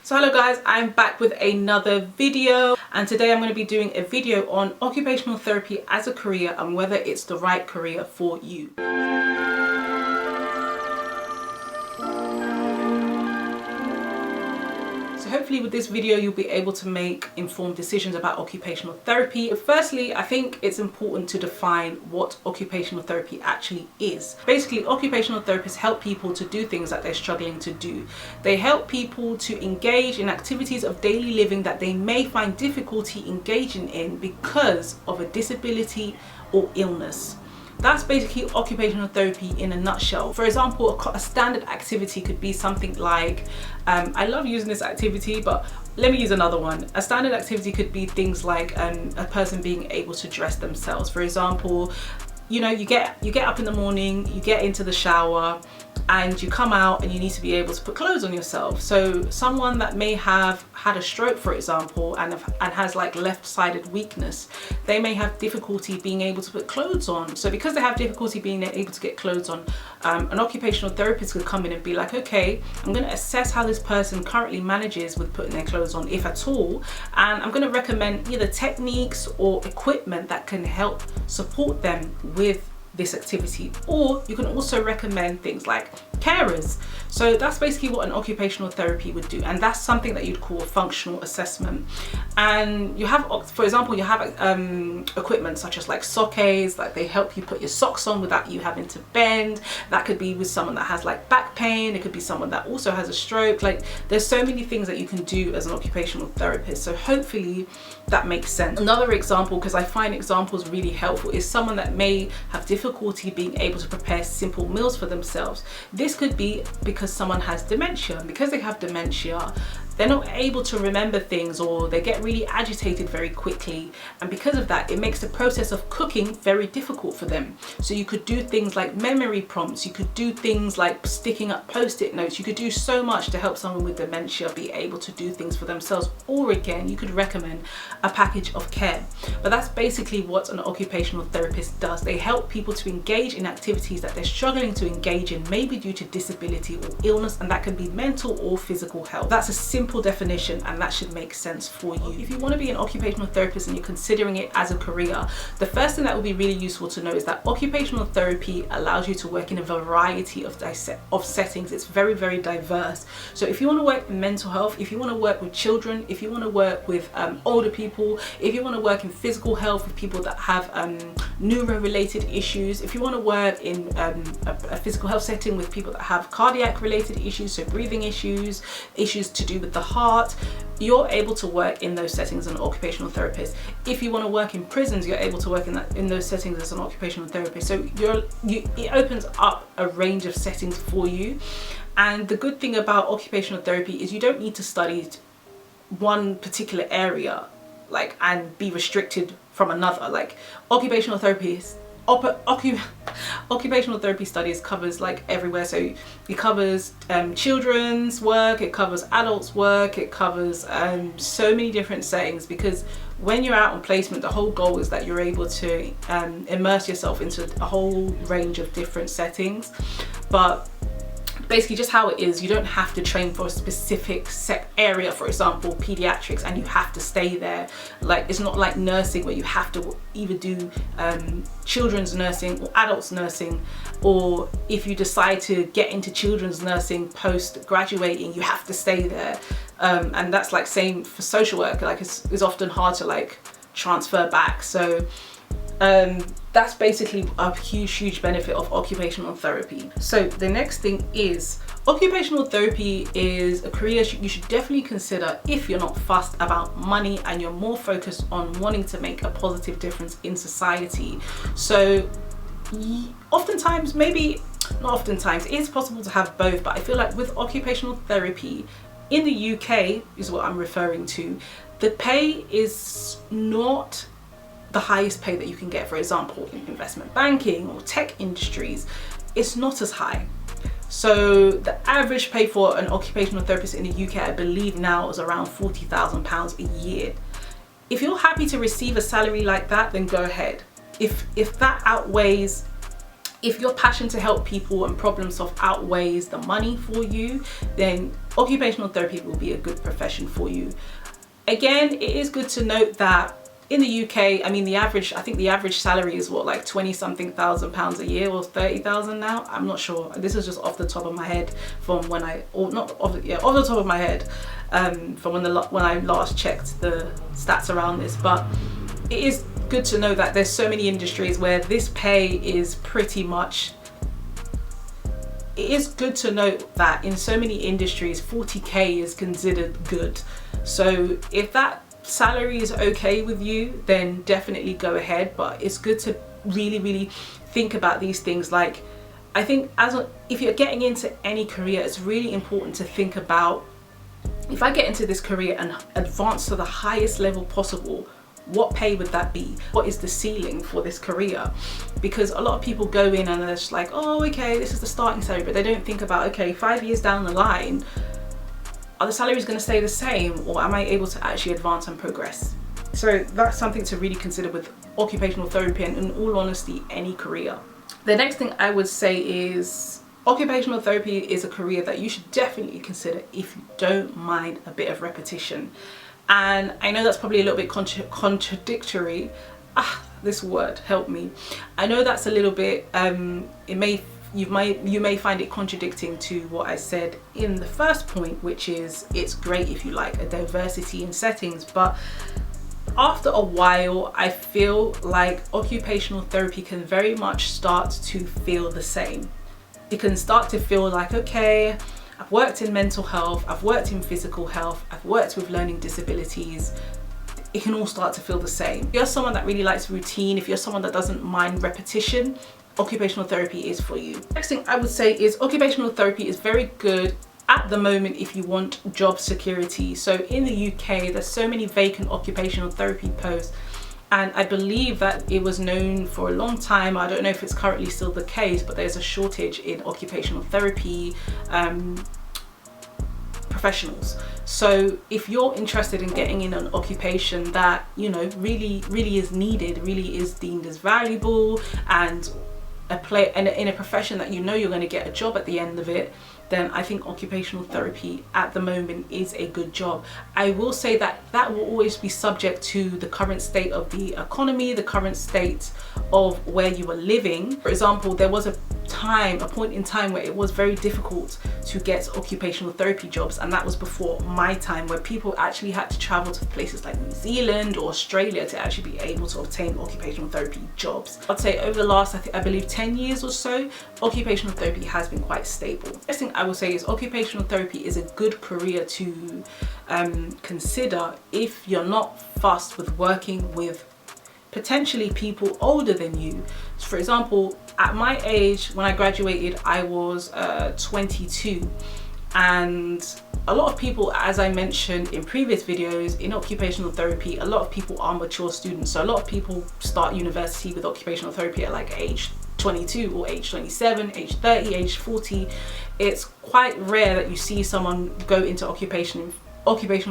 So hello guys, I'm back with another video, and today I'm going to be doing a video on occupational therapy as a career and whether it's the right career for you. So hopefully with this video you'll be able to make informed decisions about occupational therapy. But firstly, I think it's important to define what occupational therapy actually is. Basically, occupational therapists help people to do things that they're struggling to do. They help people to engage in activities of daily living that they may find difficulty engaging in because of a disability or illness. That's basically occupational therapy in a nutshell. For example, a standard activity could be something like, I love using this activity, but let me use another one. A standard activity could be things like a person being able to dress themselves. For example, you know, you get up in the morning, you get into the shower, and you come out and you need to be able to put clothes on yourself. So someone that may have had a stroke, for example, and has like left-sided weakness, they may have difficulty being able to put clothes on. So because they have difficulty being able to get clothes on, an occupational therapist could come in and be like, okay, I'm going to assess how this person currently manages with putting their clothes on, if at all, and I'm going to recommend either techniques or equipment that can help support them with this activity. Or you can also recommend things like carers. So that's basically what an occupational therapy would do, and that's something that you'd call a functional assessment. And you have, for example, you have equipment such as like sockets, like they help you put your socks on without you having to bend. That could be with someone that has like back pain. It could be someone that also has a stroke. Like there's so many things that you can do as an occupational therapist. So hopefully that makes sense. Another example, because I find examples really helpful, is someone that may have difficulty being able to prepare simple meals for themselves. This could be because someone has dementia. Because they have dementia, they're not able to remember things, or they get really agitated very quickly, and because of that it makes the process of cooking very difficult for them. So you could do things like memory prompts, you could do things like sticking up post-it notes, you could do so much to help someone with dementia be able to do things for themselves. Or again, you could recommend a package of care. But that's basically what an occupational therapist does. They help people to engage in activities that they're struggling to engage in, maybe due to disability or illness, and that can be mental or physical health. That's a simple definition, and that should make sense for you. If you want to be an occupational therapist and you're considering it as a career, the first thing that would be really useful to know is that occupational therapy allows you to work in a variety of settings. It's very, very diverse. So if you want to work in mental health, if you want to work with children, if you want to work with older people, if you want to work in physical health with people that have neuro-related issues, if you want to work in a physical health setting with people that have cardiac-related issues, so breathing issues to do with the heart, you're able to work in those settings as an occupational therapist. If you want to work in prisons, you're able to work in those settings as an occupational therapist. So it opens up a range of settings for you. And the good thing about occupational therapy is you don't need to study one particular area and be restricted from another. Like occupational therapy studies covers like everywhere. So it covers children's work, it covers adults work, it covers so many different settings, because when you're out on placement, the whole goal is that you're able to immerse yourself into a whole range of different settings. But basically just how it is, you don't have to train for a specific set area. For example, pediatrics, and you have to stay there. Like it's not like nursing where you have to either do children's nursing or adults nursing, or if you decide to get into children's nursing post graduating, you have to stay there. And that's like same for social work. Like it's often hard to like transfer back. So that's basically a huge benefit of occupational therapy. So the next thing is, occupational therapy is a career you should definitely consider if you're not fussed about money and you're more focused on wanting to make a positive difference in society. So oftentimes, maybe not oftentimes, it is possible to have both, but I feel like with occupational therapy in the UK is what I'm referring to, the pay is not the highest pay that you can get. For example, in investment banking or tech industries, it's not as high. So the average pay for an occupational therapist in the UK, I believe now, is around £40,000 a year. If you're happy to receive a salary like that, then go ahead. If that outweighs If your passion to help people and problem solve outweighs the money for you, then occupational therapy will be a good profession for you. Again, it is good to note that in the UK, I mean, I think the average salary is what, like 20 something thousand pounds a year, or 30,000 now. I'm not sure. This is just off the top of my head from when off the top of my head, from when I last checked the stats around this. But it is good to know that there's so many industries where this pay is pretty much, it is good to note that in so many industries 40k is considered good. So if that salary is okay with you, then definitely go ahead. But it's good to really think about these things. Like, I think if you're getting into any career, it's really important to think about, if I get into this career and advance to the highest level possible, what pay would that be? What is the ceiling for this career? Because a lot of people go in and they're just like, oh, okay, this is the starting salary, but they don't think about, okay, 5 years down the line, are the salaries going to stay the same, or am I able to actually advance and progress? So that's something to really consider with occupational therapy, and in all honesty, any career. The next thing I would say is occupational therapy is a career that you should definitely consider if you don't mind a bit of repetition. And I know that's probably a little bit contradictory. This word, help me. I know that's a little bit, you may find it contradicting to what I said in the first point, which is it's great if you like a diversity in settings, but after a while I feel like occupational therapy can very much start to feel the same. It can start to feel like, okay, I've worked in mental health, I've worked in physical health, I've worked with learning disabilities. It can all start to feel the same. If you're someone that really likes routine, if you're someone that doesn't mind repetition, occupational therapy is for you. Next thing I would say is occupational therapy is very good at the moment if you want job security. So in the UK, there's so many vacant occupational therapy posts, and I believe that it was known for a long time, I don't know if it's currently still the case, but there's a shortage in occupational therapy professionals. So if you're interested in getting in an occupation that, you know, really is needed, really is deemed as valuable, and in a profession that you know you're going to get a job at the end of it, then I think occupational therapy at the moment is a good job. I will say that that will always be subject to the current state of the economy, the current state of where you are living. For example, there was a point in time where it was very difficult to get occupational therapy jobs, and that was before my time, where people actually had to travel to places like New Zealand or Australia to actually be able to obtain occupational therapy jobs. I'd say over the last, I believe 10 years or so, occupational therapy has been quite stable. Next thing I will say is occupational therapy is a good career to consider if you're not fussed with working with potentially people older than you. So for example, at my age, when I graduated, I was 22, and a lot of people, as I mentioned in previous videos, in occupational therapy, a lot of people are mature students. So a lot of people start university with occupational therapy at like age 22 or age 27, age 30, age 40. It's quite rare that you see someone go into occupational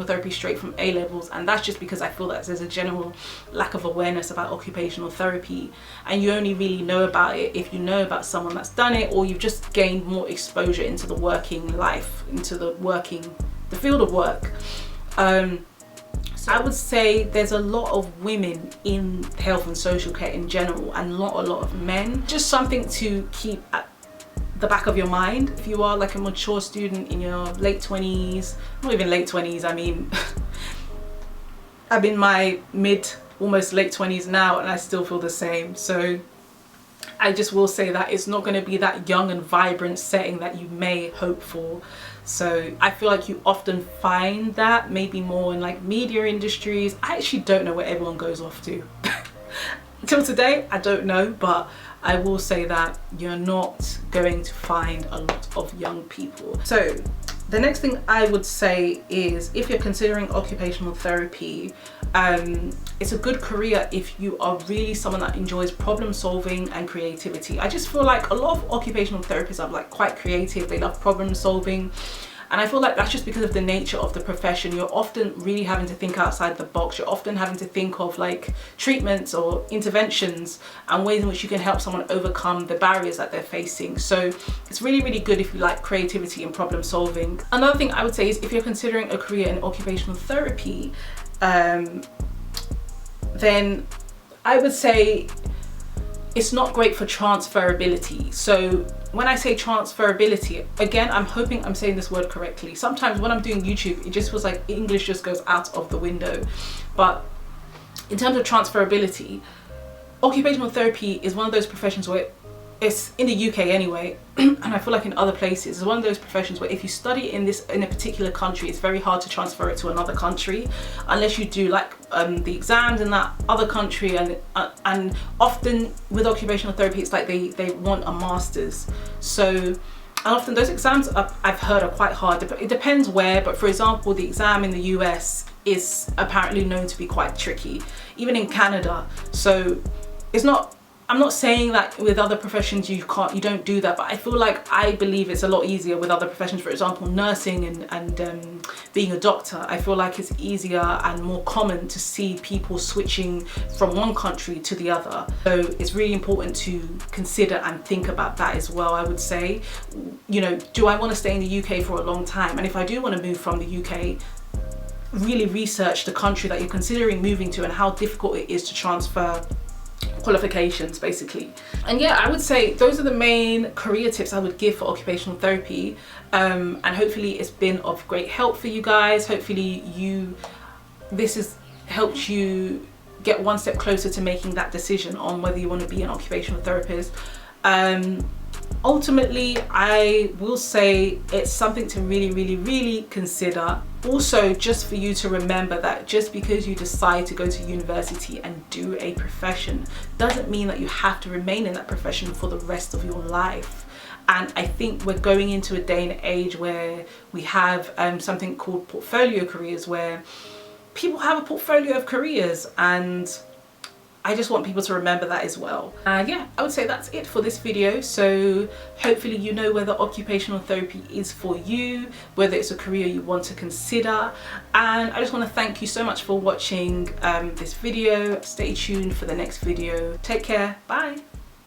therapy straight from A levels, and that's just because I feel that there's a general lack of awareness about occupational therapy, and you only really know about it if you know about someone that's done it, or you've just gained more exposure into the working life, into the field of work. So I would say there's a lot of women in health and social care in general, and not a lot of men. Just something to keep at the back of your mind. If you are like a mature student in your late 20s, not even late 20s, I mean, I'm in my almost late 20s now, and I still feel the same. So I just will say that it's not going to be that young and vibrant setting that you may hope for. So I feel like you often find that maybe more in like media industries. I actually don't know where everyone goes off to. Till today, I don't know, but I will say that you're not going to find a lot of young people. So the next thing I would say is, if you're considering occupational therapy, it's a good career if you are really someone that enjoys problem solving and creativity. I just feel like a lot of occupational therapists are like quite creative. They love problem solving. And I feel like that's just because of the nature of the profession. You're often really having to think outside the box. You're often having to think of like treatments or interventions and ways in which you can help someone overcome the barriers that they're facing. So it's really, really good if you like creativity and problem solving. Another thing I would say is if you're considering a career in occupational therapy, then I would say it's not great for transferability. So when I say transferability, again, I'm hoping I'm saying this word correctly. Sometimes when I'm doing YouTube, it just feels like English just goes out of the window. But in terms of transferability, occupational therapy is one of those professions where it's in the UK anyway, and I feel like in other places, it's one of those professions where if you study in a particular country, it's very hard to transfer it to another country unless you do like the exams in that other country, and often with occupational therapy it's like they want a master's. So often those exams I've heard are quite hard. It depends where, but for example, the exam in the US is apparently known to be quite tricky, even in Canada. So I'm not saying that with other professions you don't do that, but I believe it's a lot easier with other professions. For example, nursing and being a doctor, I feel like it's easier and more common to see people switching from one country to the other. So it's really important to consider and think about that as well. I would say, you know, do I want to stay in the UK for a long time? And if I do want to move from the UK, really research the country that you're considering moving to and how difficult it is to transfer qualifications, basically. And yeah, I would say those are the main career tips I would give for occupational therapy, and hopefully it's been of great help for you guys. Hopefully this has helped you get one step closer to making that decision on whether you want to be an occupational therapist. Ultimately, I will say it's something to really, really, really consider. Also, just for you to remember that just because you decide to go to university and do a profession doesn't mean that you have to remain in that profession for the rest of your life. And I think we're going into a day and age where we have something called portfolio careers, where people have a portfolio of careers, and I just want people to remember that as well. Yeah, I would say that's it for this video. So hopefully you know whether occupational therapy is for you, whether it's a career you want to consider. And I just want to thank you so much for watching this video. Stay tuned for the next video. Take care. Bye.